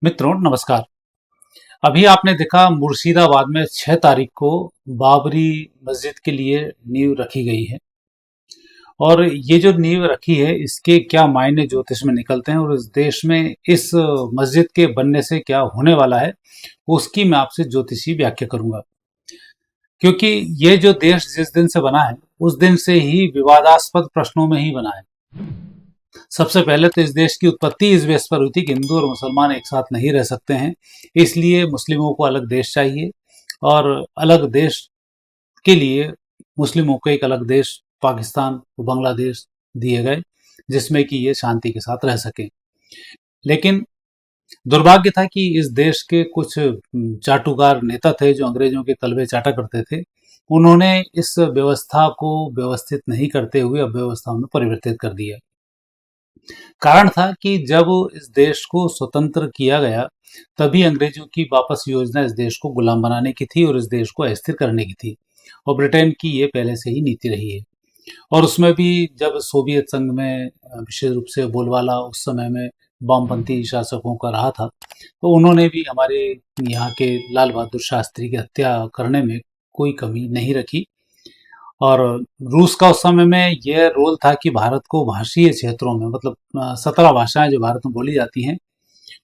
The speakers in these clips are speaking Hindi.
मित्रों नमस्कार। अभी आपने देखा मुर्शिदाबाद में 6 तारीख को बाबरी मस्जिद के लिए नींव रखी गई है। और ये जो नींव रखी है इसके क्या मायने ज्योतिष में निकलते हैं और इस देश में इस मस्जिद के बनने से क्या होने वाला है उसकी मैं आपसे ज्योतिषी व्याख्या करूंगा। क्योंकि ये जो देश जिस दिन से बना है उस दिन से ही विवादास्पद प्रश्नों में ही बना है। सबसे पहले तो इस देश की उत्पत्ति इस बेस पर हुई थी कि हिंदू और मुसलमान एक साथ नहीं रह सकते हैं, इसलिए मुस्लिमों को अलग देश चाहिए और अलग देश के लिए मुस्लिमों को एक अलग देश पाकिस्तान और बांग्लादेश दिए गए, जिसमें कि ये शांति के साथ रह सके। लेकिन दुर्भाग्य था कि इस देश के कुछ चाटुकार नेता थे जो अंग्रेजों के तलवे चाटा करते थे। उन्होंने इस व्यवस्था को व्यवस्थित नहीं करते हुए अव्यवस्था में परिवर्तित कर दिया। कारण था कि जब इस देश को स्वतंत्र किया गया तभी अंग्रेजों की वापस योजना इस देश को गुलाम बनाने की थी और इस देश को अस्थिर करने की थी। और ब्रिटेन की ये पहले से ही नीति रही है। और उसमें भी जब सोवियत संघ में विशेष रूप से बोलबाला उस समय में वामपंथी शासकों का रहा था, तो उन्होंने भी हमारे यहाँ के लाल बहादुर शास्त्री की हत्या करने में कोई कमी नहीं रखी। और रूस का उस समय में यह रोल था कि भारत को भाषीय क्षेत्रों में मतलब 17 भाषाएं जो भारत में बोली जाती हैं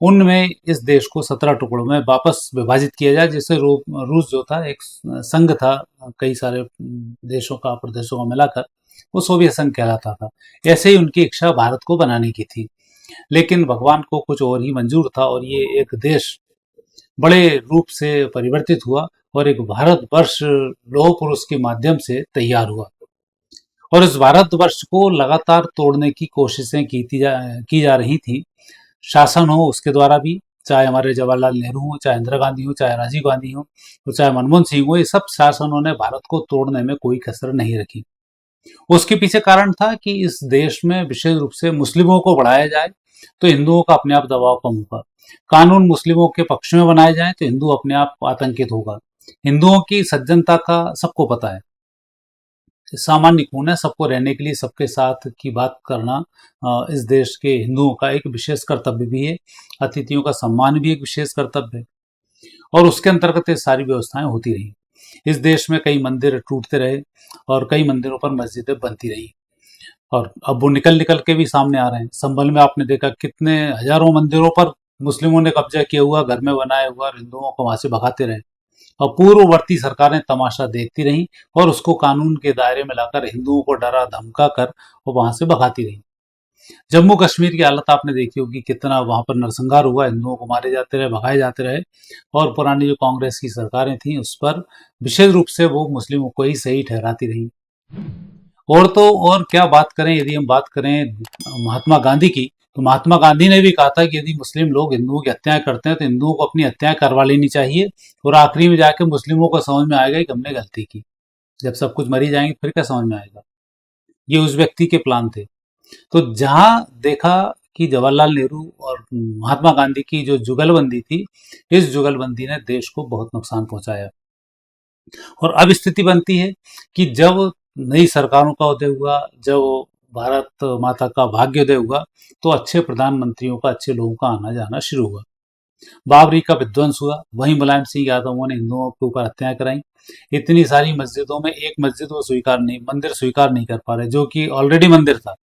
उनमें इस देश को 17 टुकड़ों में वापस विभाजित किया जाए, जिससे रूस जो था एक संघ था कई सारे देशों का प्रदेशों का मिलाकर, वो सोवियत संघ कहलाता था। ऐसे ही उनकी इच्छा भारत को बनाने की थी, लेकिन भगवान को कुछ और ही मंजूर था और ये एक देश बड़े रूप से परिवर्तित हुआ और एक भारत वर्ष लौह पुरुष के माध्यम से तैयार हुआ। और इस भारतवर्ष को लगातार तोड़ने की कोशिशें की जा रही थी। शासन हो उसके द्वारा भी, चाहे हमारे जवाहरलाल नेहरू हो, चाहे इंदिरा गांधी हो, चाहे राजीव गांधी हो, तो चाहे मनमोहन सिंह हो, ये सब शासनों ने भारत को तोड़ने में कोई कसर नहीं रखी। उसके पीछे कारण था कि इस देश में विशेष रूप से मुस्लिमों को बढ़ाया जाए तो हिंदुओं का अपने आप दबाव कम होगा। कानून मुस्लिमों के पक्ष में बनाए जाए तो हिंदू अपने आप आतंकित होगा। हिंदुओं की सज्जनता का सबको पता है, सामान्य खून है, सबको रहने के लिए सबके साथ की बात करना इस देश के हिंदुओं का एक विशेष कर्तव्य भी है। अतिथियों का सम्मान भी एक विशेष कर्तव्य है और उसके अंतर्गत ये सारी व्यवस्थाएं होती रही। इस देश में कई मंदिर टूटते रहे और कई मंदिरों पर मस्जिदें बनती रही और अब वो निकल निकल के भी सामने आ रहे हैं। संभल में आपने देखा कितने हजारों मंदिरों पर मुस्लिमों ने कब्जा किया हुआ, घर में बनाया हुआ, और हिंदुओं को वहां से भगाते रहे और पूर्ववर्ती सरकारें तमाशा देखती रहीं और उसको कानून के दायरे में लाकर हिंदुओं को डरा धमका कर वो वहां से भगाती रहीं। जम्मू कश्मीर की हालत आपने देखी होगी, कितना वहां पर नरसंहार हुआ, हिंदुओं को मारे जाते रहे, भगाए जाते रहे। और पुरानी जो कांग्रेस की सरकारें थी उस पर विशेष रूप से वो मुस्लिमों को ही सही ठहराती रही। और तो और क्या बात करें, यदि हम बात करें महात्मा गांधी की, तो महात्मा गांधी ने भी कहा था कि यदि मुस्लिम लोग हिंदुओं की हत्याएं करते हैं तो हिंदुओं को अपनी हत्याएं करवा लेनी चाहिए और आखिरी में जाके मुस्लिमों को समझ में आएगा कि हमने गलती की। जब सब कुछ मरी जाएंगे फिर क्या समझ में आएगा। ये उस व्यक्ति के प्लान थे। तो जहां देखा कि जवाहरलाल नेहरू और महात्मा गांधी की जो जुगलबंदी थी, इस जुगलबंदी ने देश को बहुत नुकसान पहुंचाया। और अब स्थिति बनती है कि जब नई सरकारों का उदय हुआ, जब भारत माता का भाग्योदय हुआ, तो अच्छे प्रधानमंत्रियों का, अच्छे लोगों का आना जाना शुरू हुआ। बाबरी का विध्वंस हुआ, वहीं मुलायम सिंह यादवों ने हिंदुओं के ऊपर हत्याएं कराई। इतनी सारी मस्जिदों में एक मस्जिद वो स्वीकार नहीं, मंदिर स्वीकार नहीं कर पा रहे, जो कि ऑलरेडी मंदिर था,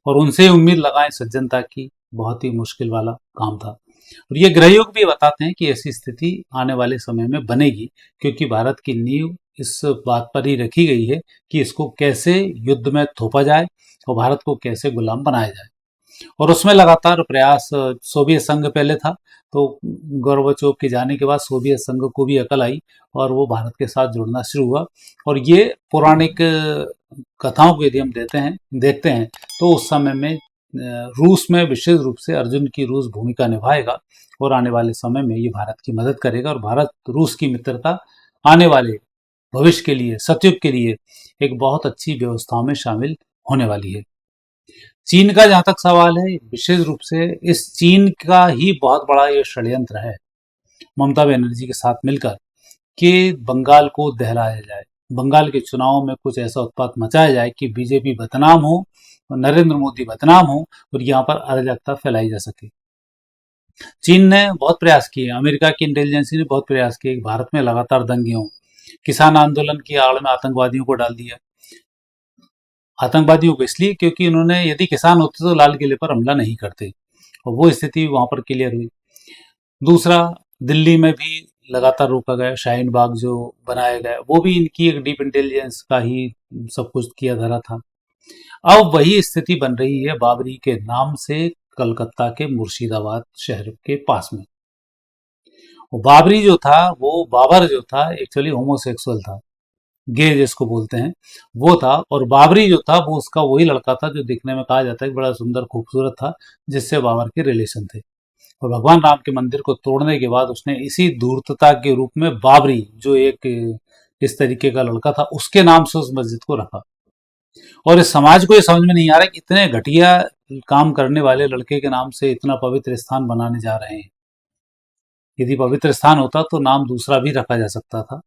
और उनसे उम्मीद लगाएं सज्जनता की, बहुत ही मुश्किल वाला काम था। और ये ग्रहयोग भी बताते हैं कि ऐसी स्थिति आने वाले समय में बनेगी, क्योंकि भारत की नींव इस बात पर ही रखी गई है कि इसको कैसे युद्ध में थोपा जाए और भारत को कैसे गुलाम बनाया जाए। और उसमें लगातार प्रयास, सोवियत संघ पहले था, तो गोरबाचोव के जाने के बाद सोवियत संघ को भी अकल आई और वो भारत के साथ जुड़ना शुरू हुआ। और ये पौराणिक कथाओं को यदि हम देखते हैं तो उस समय में रूस में विशेष रूप से अर्जुन की रूस भूमिका निभाएगा और आने वाले समय में ये भारत की मदद करेगा और भारत रूस की मित्रता आने वाले भविष्य के लिए, सतयुग के लिए एक बहुत अच्छी व्यवस्थाओं में शामिल होने वाली है। चीन का जहां तक सवाल है, विशेष रूप से इस चीन का ही बहुत बड़ा ये षड्यंत्र है ममता बनर्जी के साथ मिलकर कि बंगाल को दहलाया जाए, बंगाल के चुनाव में कुछ ऐसा उत्पात मचाया जाए कि बीजेपी बदनाम हो, नरेंद्र मोदी बदनाम हो और यहाँ पर अराजकता फैलाई जा सके। चीन ने बहुत प्रयास किए, अमेरिका की इंटेलिजेंस ने बहुत प्रयास किए कि भारत में लगातार दंगे हों। किसान आंदोलन की आड़ में आतंकवादियों को डाल दिया। आतंकवादियों को इसलिए क्योंकि उन्होंने, यदि किसान होते तो लाल किले पर हमला नहीं करते, और वो स्थिति वहां पर क्लियर हुई। दूसरा, दिल्ली में भी लगातार रोका गया, शाहीन बाग जो बनाया गया वो भी इनकी एक डीप इंटेलिजेंस का ही सब कुछ किया धरा था। अब वही स्थिति बन रही है बाबरी के नाम से कलकत्ता के मुर्शिदाबाद शहर के पास में। वो बाबरी जो था, वो बाबर जो था एक्चुअली होमोसेक्सुअल था, गे जिसको बोलते हैं वो था। और बाबरी जो था वो उसका वही लड़का था जो दिखने में कहा जाता है कि बड़ा सुंदर खूबसूरत था, जिससे बाबर के रिलेशन थे। और भगवान राम के मंदिर को तोड़ने के बाद उसने इसी धूर्तता के रूप में बाबरी, जो एक इस तरीके का लड़का था, उसके नाम से उस मस्जिद को रखा। और इस समाज को ये समझ में नहीं आ रहा कि इतने घटिया काम करने वाले लड़के के नाम से इतना पवित्र स्थान बनाने जा रहे हैं। यदि पवित्र स्थान होता तो नाम दूसरा भी रखा जा सकता था,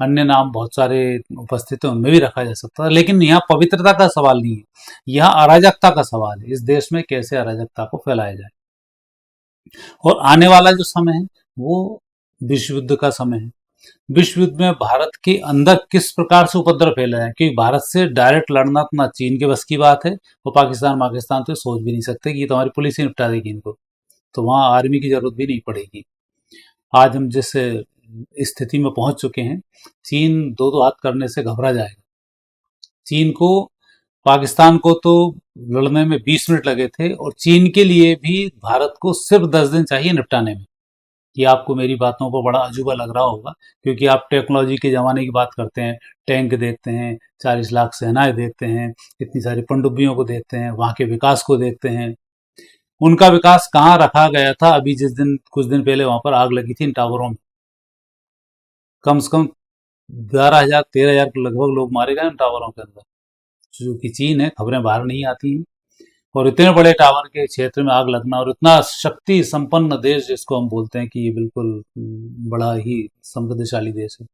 अन्य नाम बहुत सारे उपस्थित हैं उनमें भी रखा जा सकता था, लेकिन यहाँ पवित्रता का सवाल नहीं है, यहाँ अराजकता का सवाल है। इस देश में कैसे अराजकता को फैलाया जाए। और आने वाला जो समय है वो विश्व युद्ध का समय है। विश्व युद्ध में भारत के अंदर किस प्रकार से उपद्रव फैला है, क्योंकि भारत से डायरेक्ट लड़ना तो ना चीन के बस की बात है, और पाकिस्तान तो सोच भी नहीं सकते कि तुम्हारी पुलिस ही निपटा देगी इनको, तो वहां आर्मी की जरूरत भी नहीं पड़ेगी। आज हम जिस स्थिति में पहुंच चुके हैं, चीन दो दो हाथ करने से घबरा जाएगा। चीन को, पाकिस्तान को तो लड़ने में 20 मिनट लगे थे, और चीन के लिए भी भारत को सिर्फ 10 दिन चाहिए निपटाने में। ये आपको मेरी बातों पर बड़ा अजूबा लग रहा होगा, क्योंकि आप टेक्नोलॉजी के ज़माने की बात करते हैं, टैंक देखते हैं, 40 लाख सेनाएं देखते हैं, इतनी सारी पनडुब्बियों को देखते हैं, वहाँ के विकास को देखते हैं। उनका विकास कहाँ रखा गया था? अभी जिस दिन, कुछ दिन पहले वहाँ पर आग लगी थी इन टावरों में, कम से कम 12,000 13,000 के लगभग लोग मारे गए इन टावरों के अंदर। जो कि चीन है, खबरें बाहर नहीं आती हैं। और इतने बड़े टावर के क्षेत्र में आग लगना, और इतना शक्ति संपन्न देश जिसको हम बोलते हैं कि ये बिल्कुल बड़ा ही समृद्धशाली देश है,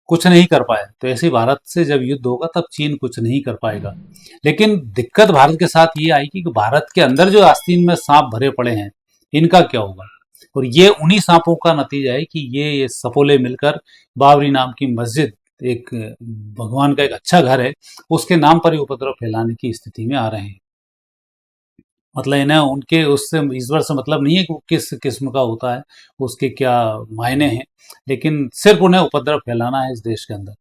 कुछ नहीं कर पाया। तो ऐसे ही भारत से जब युद्ध होगा तब चीन कुछ नहीं कर पाएगा। लेकिन दिक्कत भारत के साथ ये आएगी कि भारत के अंदर जो आस्तीन में सांप भरे पड़े हैं, इनका क्या होगा? और ये उन्हीं सांपों का नतीजा है कि ये सपोले मिलकर बाबरी नाम की मस्जिद, एक भगवान का एक अच्छा घर है, उसके नाम पर ही उपद्रव फैलाने की स्थिति में आ रहे हैं। मतलब इन्हें उनके उससे, ईश्वर से मतलब नहीं है कि वो किस किस्म का होता है, उसके क्या मायने हैं, लेकिन सिर्फ उन्हें उपद्रव फैलाना है इस देश के अंदर।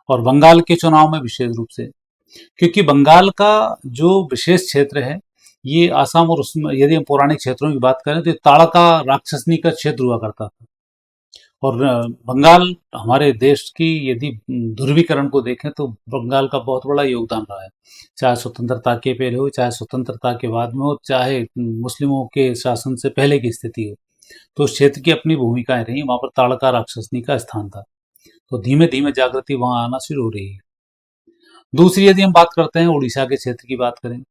और बंगाल के चुनाव में विशेष रूप से, क्योंकि बंगाल का जो विशेष क्षेत्र है, ये आसाम, और उसमें यदि हम पौराणिक क्षेत्रों की बात करें तो ये ताड़का राक्षसनी का क्षेत्र हुआ करता था। और बंगाल हमारे देश की यदि ध्रुवीकरण को देखें तो बंगाल का बहुत बड़ा योगदान रहा है, चाहे स्वतंत्रता के पहले हो, चाहे स्वतंत्रता के बाद में हो, चाहे मुस्लिमों के शासन से पहले की स्थिति हो, तो उस क्षेत्र की अपनी भूमिकाएं रही। वहां पर ताड़का राक्षसनी का स्थान था, तो धीमे धीमे जागृति वहां आना शुरू हो रही है। दूसरी, यदि हम बात करते हैं उड़ीसा के क्षेत्र की बात करें,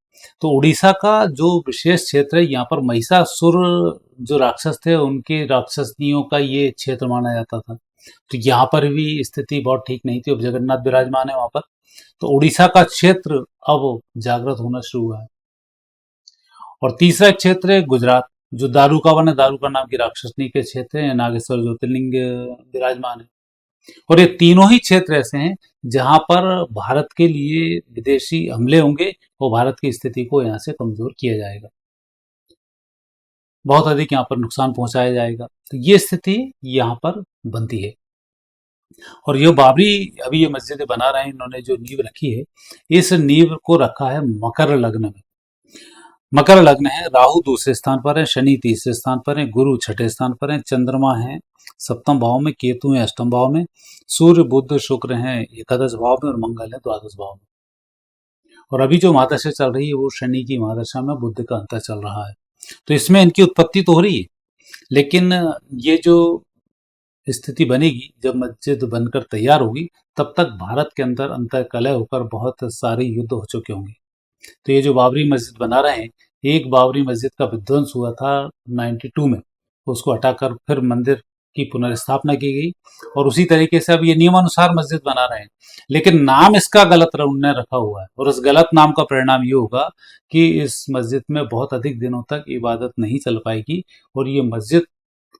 तो उड़ीसा का जो विशेष क्षेत्र है, यहाँ पर महिषासुर जो राक्षस थे उनके राक्षसनियों का ये क्षेत्र माना जाता था। तो यहाँ पर भी स्थिति बहुत ठीक नहीं थी। अब जगन्नाथ विराजमान है वहां पर, तो उड़ीसा का क्षेत्र अब जागृत होना शुरू हुआ है। और तीसरा क्षेत्र है गुजरात, जो दारूकावन है, दारूका नाम की राक्षसनी के क्षेत्र है, नागेश्वर ज्योतिर्लिंग विराजमान है। और ये तीनों ही क्षेत्र ऐसे हैं जहां पर भारत के लिए विदेशी हमले होंगे और भारत की स्थिति को यहाँ से कमजोर किया जाएगा, बहुत अधिक यहाँ पर नुकसान पहुंचाया जाएगा। तो ये स्थिति यहाँ पर बनती है। और ये बाबरी अभी ये मस्जिद बना रहे हैं, इन्होंने जो नींव रखी है, इस नींव को रखा है मकर लग्न में। मकर लग्न है, राहु दूसरे स्थान पर है, शनि तीसरे स्थान पर है, गुरु छठे स्थान पर है, चंद्रमा है सप्तम भाव में, केतु है अष्टम भाव में, सूर्य बुध शुक्र है एकादश भाव में, और मंगल है द्वादश भाव में। और अभी जो महादशा चल रही है वो शनि की महादशा में बुध का अंतर चल रहा है। तो इसमें इनकी उत्पत्ति तो हो रही है, लेकिन ये जो स्थिति बनेगी, जब मस्जिद बनकर तैयार होगी, तब तक भारत के अंदर अंतर कलह होकर बहुत सारे युद्ध हो चुके होंगे। तो ये जो बाबरी मस्जिद बना रहे हैं, एक बाबरी मस्जिद का विध्वंस हुआ था 92 में, उसको हटाकर फिर मंदिर की पुनर्स्थापना की गई और उसी तरीके से अब ये नियमानुसार मस्जिद बना रहे हैं। लेकिन नाम इसका गलत उन्होंने रखा हुआ है और उस गलत नाम का परिणाम ये होगा कि इस मस्जिद में बहुत अधिक दिनों तक इबादत नहीं चल पाएगी और ये मस्जिद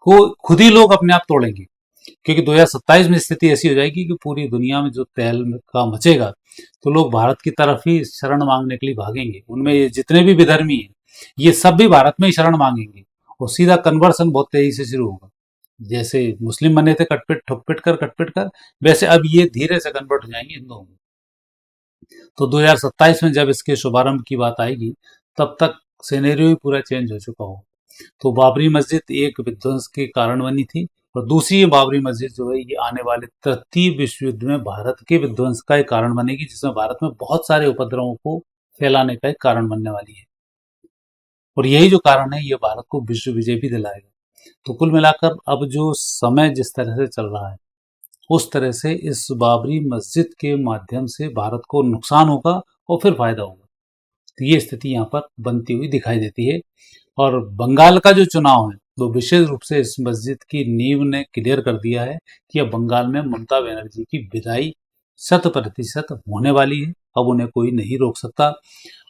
को खुद ही लोग अपने आप तोड़ेंगे, क्योंकि 2027 में स्थिति ऐसी हो जाएगी कि पूरी दुनिया में जो तहलका मचेगा तो लोग भारत की तरफ ही शरण मांगने के लिए भागेंगे। उनमें ये जितने भी विधर्मी हैं ये सब भी भारत में ही शरण मांगेंगे और सीधा कन्वर्सन बहुत तेजी से शुरू होगा। जैसे मुस्लिम बने थे कटपिट कर, वैसे अब ये धीरे से कन्वर्ट हो जाएंगे हिंदुओं में। तो 2027 में जब इसके शुभारंभ की बात आएगी तब तक सिनेरियो ही पूरा चेंज हो चुका हो। तो बाबरी मस्जिद एक विध्वंस के कारण बनी थी और दूसरी बाबरी मस्जिद जो है ये आने वाले तृतीय विश्व युद्ध में भारत के विध्वंस का एक कारण बनेगी, जिसमें भारत में बहुत सारे उपद्रवों को फैलाने का एक कारण बनने वाली है और यही जो कारण है ये भारत को विश्व विजय भी दिलाएगा। तो कुल मिलाकर अब जो समय जिस तरह से चल रहा है उस तरह से इस बाबरी मस्जिद के माध्यम से भारत को नुकसान होगा और फिर फायदा होगा। तो ये स्थिति यहाँ पर बनती हुई दिखाई देती है और बंगाल का जो चुनाव है वो विशेष रूप से इस मस्जिद की नींव ने क्लियर कर दिया है कि अब बंगाल में ममता बनर्जी की विदाई 100% होने वाली है। अब उन्हें कोई नहीं रोक सकता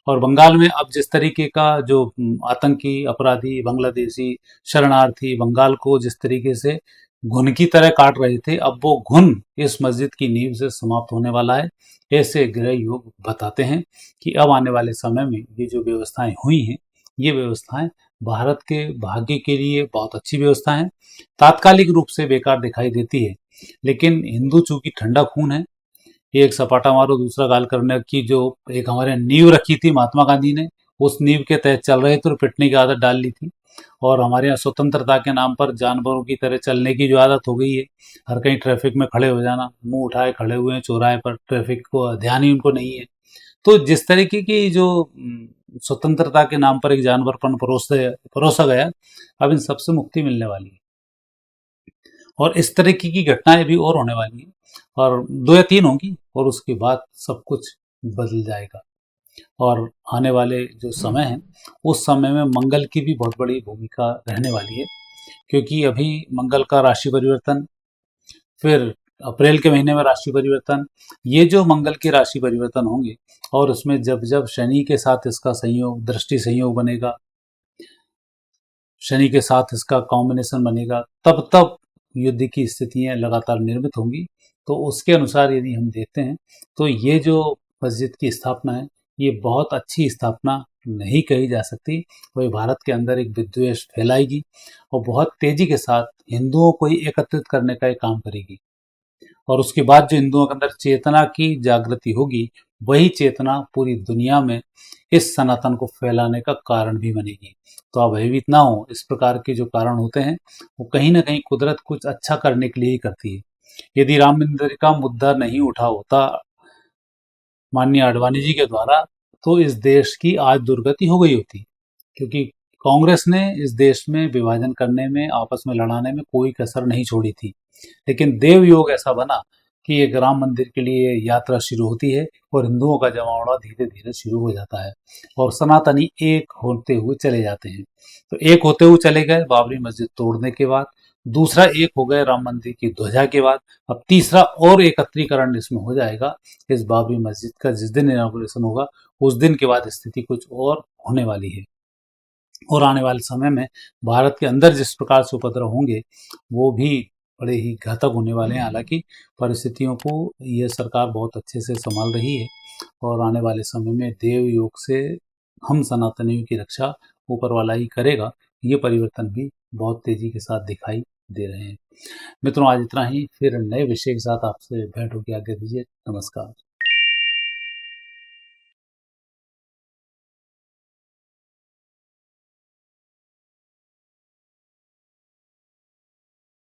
और बंगाल में अब जिस तरीके का जो आतंकी अपराधी बांग्लादेशी शरणार्थी बंगाल को जिस तरीके से घुन की तरह काट रहे थे, अब वो घुन इस मस्जिद की नींव से समाप्त होने वाला है। ऐसे गृह योग बताते हैं कि अब आने वाले समय में ये जो व्यवस्थाएं हुई हैं ये व्यवस्थाएं भारत के भाग्य के लिए बहुत अच्छी व्यवस्था है। तात्कालिक रूप से बेकार दिखाई देती है लेकिन हिंदू चूंकि ठंडा खून है, एक सपाटा मारो दूसरा गाल करने की जो एक हमारे नींव रखी थी महात्मा गांधी ने, उस नींव के तहत चल रहे थे और पिटने की आदत डाल ली थी। और हमारे यहाँ स्वतंत्रता के नाम पर जानवरों की तरह चलने की जो आदत हो गई है, हर कहीं ट्रैफिक में खड़े हो जाना, मुंह उठाए खड़े हुए हैं चौराहे पर, ट्रैफिक को ध्यान ही उनको नहीं है। तो जिस तरीके की जो स्वतंत्रता के नाम पर एक जानवरपन परोसा गया, अब इन सबसे मुक्ति मिलने वाली है और इस तरीके की घटनाएं भी और होने वाली है और 2 या 3 होंगी और उसके बाद सब कुछ बदल जाएगा। और आने वाले जो समय है उस समय में मंगल की भी बहुत बड़ी भूमिका रहने वाली है, क्योंकि अभी मंगल का राशि परिवर्तन, फिर अप्रैल के महीने में राशि परिवर्तन, ये जो मंगल के राशि परिवर्तन होंगे और उसमें जब जब शनि के साथ इसका संयोग दृष्टि संयोग बनेगा, शनि के साथ इसका कॉम्बिनेशन बनेगा, तब तब युद्ध की स्थितियां लगातार निर्मित होंगी। तो उसके अनुसार यदि हम देखते हैं तो ये जो मस्जिद की स्थापना है ये बहुत अच्छी स्थापना नहीं कही जा सकती। वही भारत के अंदर एक विद्वेष फैलाएगी और बहुत तेजी के साथ हिंदुओं को ही एकत्रित करने का एक काम करेगी और उसके बाद जो हिंदुओं के अंदर चेतना की जागृति होगी वही चेतना पूरी दुनिया में इस सनातन को फैलाने का कारण भी बनेगी। तो आप भयभीत ना हो, इस प्रकार के जो कारण होते हैं वो कहीं ना कहीं कुदरत कुछ अच्छा करने के लिए ही करती है। यदि राम मंदिर का मुद्दा नहीं उठा होता माननीय आडवाणी जी के द्वारा तो इस देश की आज दुर्गति हो गई होती, क्योंकि कांग्रेस ने इस देश में विभाजन करने में आपस में लड़ाने में कोई कसर नहीं छोड़ी थी। लेकिन देव योग ऐसा बना कि एक राम मंदिर के लिए यात्रा शुरू होती है और हिंदुओं का जमावड़ा धीरे धीरे शुरू हो जाता है और सनातनी एक होते हुए चले जाते हैं। तो एक होते हुए चले गए बाबरी मस्जिद तोड़ने के बाद, दूसरा एक हो गए राम मंदिर की ध्वजा के बाद, अब तीसरा और एकत्रीकरण इसमें हो जाएगा इस बाबरी मस्जिद का जिस दिन इनॉग्रेशन होगा उस दिन के बाद स्थिति कुछ और होने वाली है। और आने वाले समय में भारत के अंदर जिस प्रकार से उपद्रव होंगे वो भी बड़े ही घातक होने वाले हैं। हालांकि परिस्थितियों को यह सरकार बहुत अच्छे से संभाल रही है और आने वाले समय में देव योग से हम सनातनियों की रक्षा ऊपर वाला ही करेगा। ये परिवर्तन भी बहुत तेजी के साथ दिखाई दे रहे हैं। मित्रों आज इतना ही, फिर नए विषय के साथ आपसे भेंट होगी। आगे दीजिए, नमस्कार।